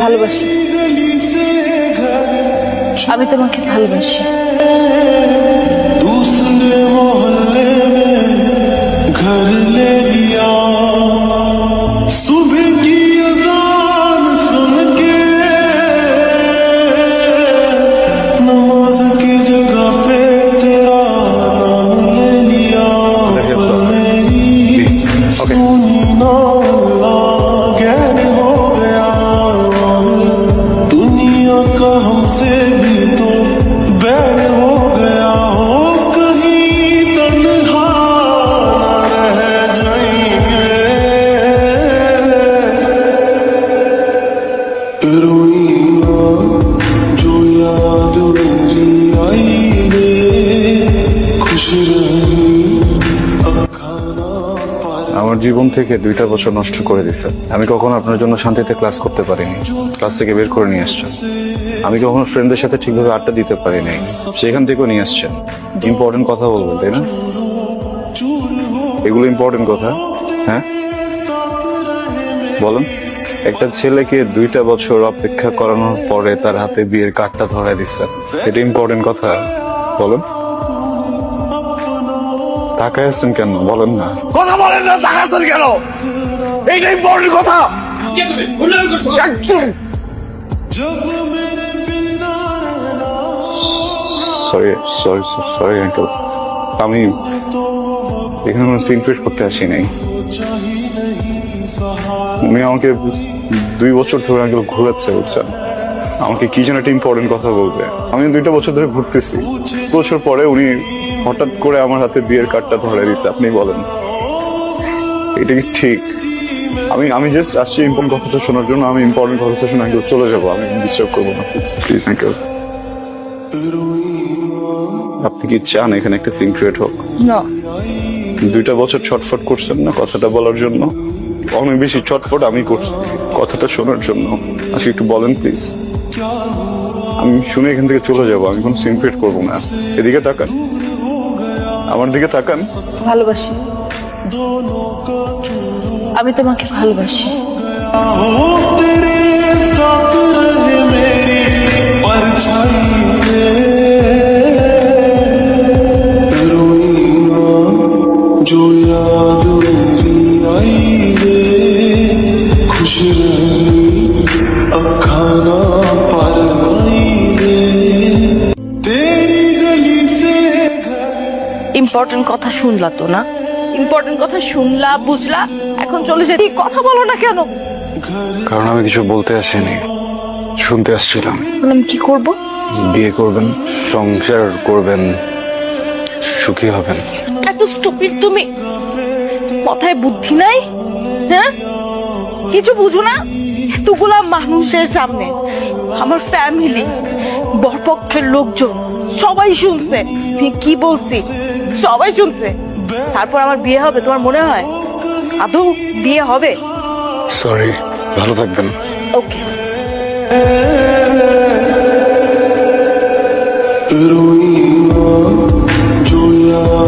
ভালোবাসি, আমি তোমাকে ভালোবাসি। दूसरे मोहल्ले में घर ले लिया, सुबह की अज़ान सुन के नमाज की जगह पे तेरा नाम ले लिया, पर मेरी सुनी ना गैर हो गया, दुनिया का हमसे भी तो बैर हो गया, हो कहीं तन्हा न रह जाएंगे, रोई ना जो याद मेरी आई रे, खुश रही अब खाना पार। আমার জীবন থেকে 2টা বছর নষ্ট করে দিছে। আমি কখনো আপনার জন্য শান্তিতে ক্লাস করতে পারিনি, ক্লাস থেকে বের করে নিয়ে আসছেন। আমি কখনো ফ্রেন্ডদের সাথে ঠিকভাবে আড্ডা দিতে পারিনি, সেখান থেকেও নিয়ে আসছেন। ইম্পর্টেন্ট কথা বলবেন, তাই না? এগুলো ইম্পর্টেন্ট কথা, হ্যাঁ বলেন। একটা ছেলেকে 2টা বছর অপেক্ষা করানোর পরে তার হাতে বিয়ের কার্ডটা ধরায় দিচ্ছেন, এটা ইম্পর্টেন্ট কথা? বলেন। তাকায় আছেন কেন বলেন না? কথা বলেন না, তাকাচ্ছেন কেন? এইটা ইম্পর্টেন্ট কথা। একদম সরি সরি সরি আঙ্কেল, আমি এখানে কোনো সিনক্রেট করতে আসি নাই। উনি আমাকে 2 বছর ধরে আঙ্কেল ঘুরাচ্ছে, বুঝছেন? আমাকে কি যেন একটা ইম্পর্টেন্ট কথা বলবে। আমি 2টা বছর ধরে ঘুরতেছি, বছর পরে উনি হঠাৎ করে আমার হাতে বিয়ের কার্ডটা ধরে দিচ্ছে। আপনি বলেন এটা কি ঠিক? আমি জাস্ট আসছি ইম্পর্টেন্ট কথাটা শোনার জন্য। আমি ইম্পর্টেন্ট কথাটা শুনে আঙ্কেল চলে যাবো, আমি ডিস্টার্ব করবো না, প্লিজ আঙ্কেল। আপনি কি চান এখানে একটা সিন ক্রিয়েট হোক? না, 2টা বছর ছটফট করছেন না কথাটা বলার জন্য? অনেক বেশি ছটফট আমি করছি কথাটা শোনার জন্য। আজকে একটু বলেন প্লিজ, আমি শুনে এখান থেকে চলে যাবো। আমি কোনো সিন ক্রিয়েট করবো না। এদিকে তাকান, আমার দিকে তাকান। ভালোবাসি, আমি তোমাকে ভালোবাসি। हो तेरे साथ रहे मेरी परछाई रे, रोई ना जो याद मेरी आई रे, खुश रही अब खाना पर आई रे, तेरी गली से ইম্পর্টেন্ট কথা শুনলা তো না? ইম্পর্টেন্ট কথা শুনলা, বুঝলা, এখন চলে যেতে কথা বলো না কেন? কারণ আমি কিছু বলতে আসিনি, শুনতে আসছিলাম। এখন আমি কি করব? বিয়ে করবেন, সংসার করবেন, সুখী হবেন। এত স্টুপিড তুমি, মাথায় বুদ্ধি নাই? হ্যাঁ, কিছু বুঝো না? এতগুলা মানুষের সামনে, আমার ফ্যামিলি, বরপক্ষের লোকজন সবাই শুনছে আমি কি বলছি, সবাই শুনছে। তারপর আমার বিয়ে হবে তোমার মনে হয়? আদৌ বিয়ে হবে? সরি, ভালো থাকবেন। ওকে। रोई ना जो याद